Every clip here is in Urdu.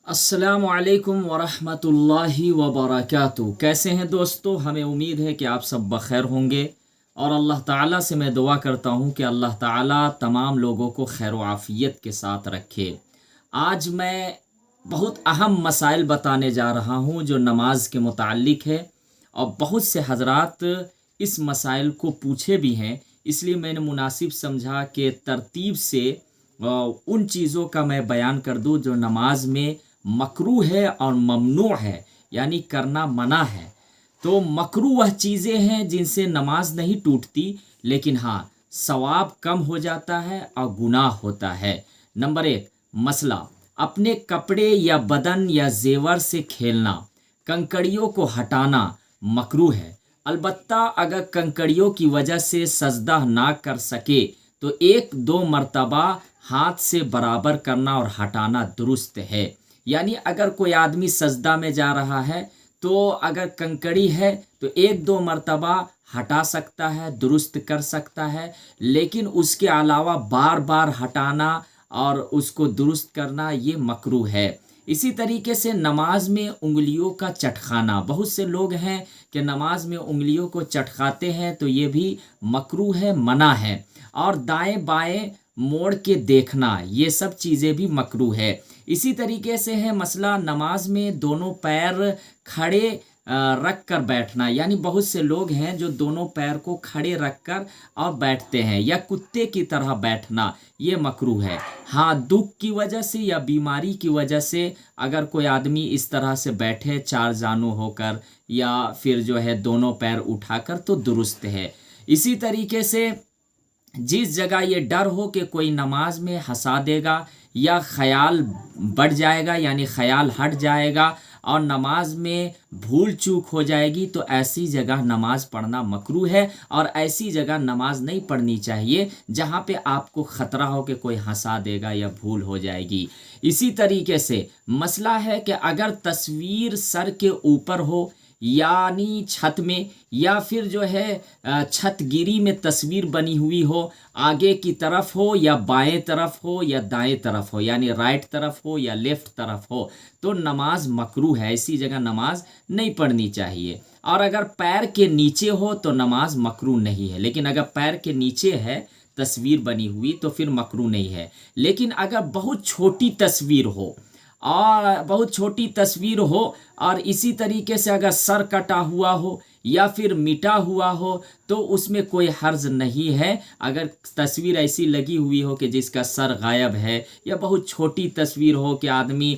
السلام علیکم ورحمۃ اللہ وبرکاتہ۔ کیسے ہیں دوستو؟ ہمیں امید ہے کہ آپ سب بخیر ہوں گے، اور اللہ تعالیٰ سے میں دعا کرتا ہوں کہ اللہ تعالیٰ تمام لوگوں کو خیر و عافیت کے ساتھ رکھے۔ آج میں بہت اہم مسائل بتانے جا رہا ہوں جو نماز کے متعلق ہے، اور بہت سے حضرات اس مسائل کو پوچھے بھی ہیں، اس لیے میں نے مناسب سمجھا کہ ترتیب سے ان چیزوں کا میں بیان کر دوں جو نماز میں مکروہ ہے اور ممنوع ہے، یعنی کرنا منع ہے۔ تو مکروہ وہ چیزیں ہیں جن سے نماز نہیں ٹوٹتی، لیکن ہاں ثواب کم ہو جاتا ہے اور گناہ ہوتا ہے۔ نمبر 1، مسئلہ اپنے کپڑے یا بدن یا زیور سے کھیلنا، کنکڑیوں کو ہٹانا مکروہ ہے۔ البتہ اگر کنکڑیوں کی وجہ سے سجدہ نہ کر سکے تو 1-2 مرتبہ ہاتھ سے برابر کرنا اور ہٹانا درست ہے۔ یعنی اگر کوئی آدمی سجدہ میں جا رہا ہے تو اگر کنکڑی ہے تو 1-2 مرتبہ ہٹا سکتا ہے، درست کر سکتا ہے، لیکن اس کے علاوہ بار بار ہٹانا اور اس کو درست کرنا یہ مکروہ ہے۔ اسی طریقے سے نماز میں انگلیوں کا چٹخانا، بہت سے لوگ ہیں کہ نماز میں انگلیوں کو چٹکاتے ہیں، تو یہ بھی مکروہ ہے، منع ہے۔ اور دائیں بائیں موڑ کے دیکھنا، یہ سب چیزیں بھی مکروہ ہے۔ اسی طریقے سے ہے مسئلہ نماز میں دونوں پیر کھڑے رکھ کر بیٹھنا، یعنی بہت سے لوگ ہیں جو دونوں پیر کو کھڑے رکھ کر اور بیٹھتے ہیں، یا کتے کی طرح بیٹھنا، یہ مکروہ ہے۔ ہاں دکھ کی وجہ سے یا بیماری کی وجہ سے اگر کوئی آدمی اس طرح سے بیٹھے 4 زانو ہو کر یا پھر جو ہے دونوں پیر اٹھا کر، تو درست ہے۔ اسی طریقے سے جس جگہ یہ ڈر ہو کہ کوئی نماز میں ہنسا دے گا یا خیال بڑھ جائے گا، یعنی خیال ہٹ جائے گا اور نماز میں بھول چوک ہو جائے گی، تو ایسی جگہ نماز پڑھنا مکروہ ہے، اور ایسی جگہ نماز نہیں پڑھنی چاہیے جہاں پہ آپ کو خطرہ ہو کہ کوئی ہنسا دے گا یا بھول ہو جائے گی۔ اسی طریقے سے مسئلہ ہے کہ اگر تصویر سر کے اوپر ہو، یعنی چھت میں، یا پھر جو ہے چھت گیری میں تصویر بنی ہوئی ہو، آگے کی طرف ہو یا بائیں طرف ہو یا دائیں طرف ہو، یعنی رائٹ طرف ہو یا لیفٹ طرف ہو، تو نماز مکروہ ہے، ایسی جگہ نماز نہیں پڑھنی چاہیے۔ اور اگر پیر کے نیچے ہو تو نماز مکروہ نہیں ہے، لیکن اگر پیر کے نیچے ہے تصویر بنی ہوئی تو پھر مکروہ نہیں ہے۔ لیکن اگر بہت چھوٹی تصویر ہو، اور اسی طریقے سے اگر سر کٹا ہوا ہو یا پھر مٹا ہوا ہو تو اس میں کوئی حرج نہیں ہے۔ اگر تصویر ایسی لگی ہوئی ہو کہ جس کا سر غائب ہے، یا بہت چھوٹی تصویر ہو کہ آدمی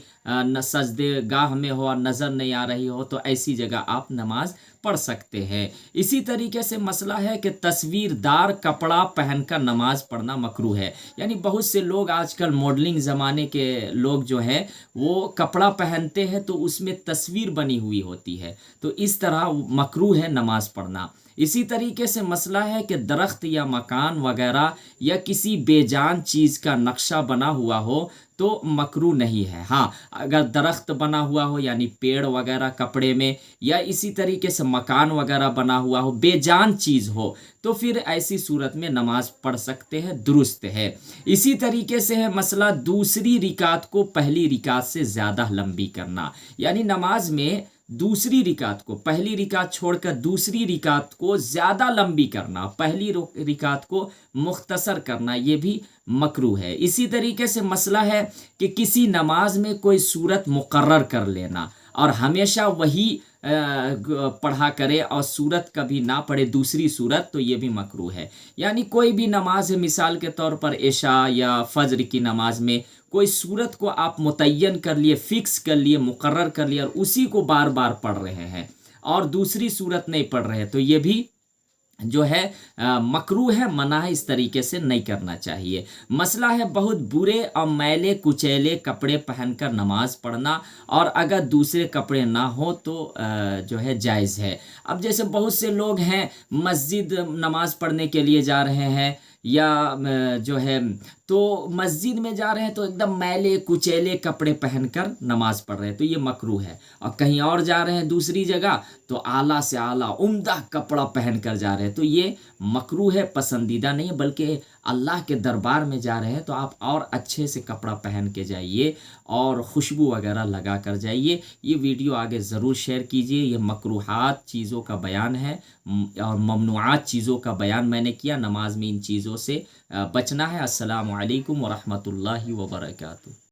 سجدے گاہ میں ہو اور نظر نہیں آ رہی ہو، تو ایسی جگہ آپ نماز پڑھ سکتے ہیں۔ اسی طریقے سے مسئلہ ہے کہ تصویر دار کپڑا پہن کر نماز پڑھنا مکروہ ہے، یعنی بہت سے لوگ آج کل ماڈلنگ زمانے کے لوگ جو ہیں وہ کپڑا پہنتے ہیں تو اس میں تصویر بنی ہوئی ہوتی ہے، تو اس طرح مکروہ ہے نماز پڑھنا۔ اسی طریقے سے مسئلہ ہے کہ درخت یا مکان وغیرہ یا کسی بے جان چیز کا نقشہ بنا ہوا ہو تو مکروہ نہیں ہے۔ ہاں اگر درخت بنا ہوا ہو، یعنی پیڑ وغیرہ کپڑے میں، یا اسی طریقے سے مکان وغیرہ بنا ہوا ہو، بے جان چیز ہو، تو پھر ایسی صورت میں نماز پڑھ سکتے ہیں، درست ہے۔ اسی طریقے سے ہے مسئلہ دوسری رکعت کو پہلی رکعت سے زیادہ لمبی کرنا، یعنی نماز میں دوسری رکعت کو، پہلی رکعت چھوڑ کر دوسری رکعت کو زیادہ لمبی کرنا، پہلی رکعت کو مختصر کرنا، یہ بھی مکروہ ہے۔ اسی طریقے سے مسئلہ ہے کہ کسی نماز میں کوئی سورت مقرر کر لینا اور ہمیشہ وہی پڑھا کرے اور سورت کبھی نہ پڑھے دوسری سورت، تو یہ بھی مکروہ ہے۔ یعنی کوئی بھی نماز ہے، مثال کے طور پر عشاء یا فجر کی نماز میں کوئی سورت کو آپ متعین کر لیے، فکس کر لیے، مقرر کر لیے، اور اسی کو بار بار پڑھ رہے ہیں اور دوسری سورت نہیں پڑھ رہے، تو یہ بھی جو ہے مکروہ ہے، منع ہے، اس طریقے سے نہیں کرنا چاہیے۔ مسئلہ ہے بہت برے اور میلے کچیلے کپڑے پہن کر نماز پڑھنا، اور اگر دوسرے کپڑے نہ ہو تو جو ہے جائز ہے۔ اب جیسے بہت سے لوگ ہیں مسجد نماز پڑھنے کے لیے جا رہے ہیں، یا جو ہے تو مسجد میں جا رہے ہیں تو ایک دم میلے کچیلے کپڑے پہن کر نماز پڑھ رہے ہیں تو یہ مکروہ ہے، اور کہیں اور جا رہے ہیں دوسری جگہ تو اعلیٰ سے اعلیٰ عمدہ کپڑا پہن کر جا رہے ہیں تو یہ مکروہ ہے، پسندیدہ نہیں ہے، بلکہ اللہ کے دربار میں جا رہے ہیں تو آپ اور اچھے سے کپڑا پہن کے جائیے اور خوشبو وغیرہ لگا کر جائیے۔ یہ ویڈیو آگے ضرور شیئر کیجیے۔ یہ مکروہات چیزوں کا بیان ہے اور ممنوعات چیزوں کا بیان میں نے کیا۔ نماز میں ان چیزوں سے بچنا ہے۔ السلام علیکم ورحمۃ اللہ وبرکاتہ۔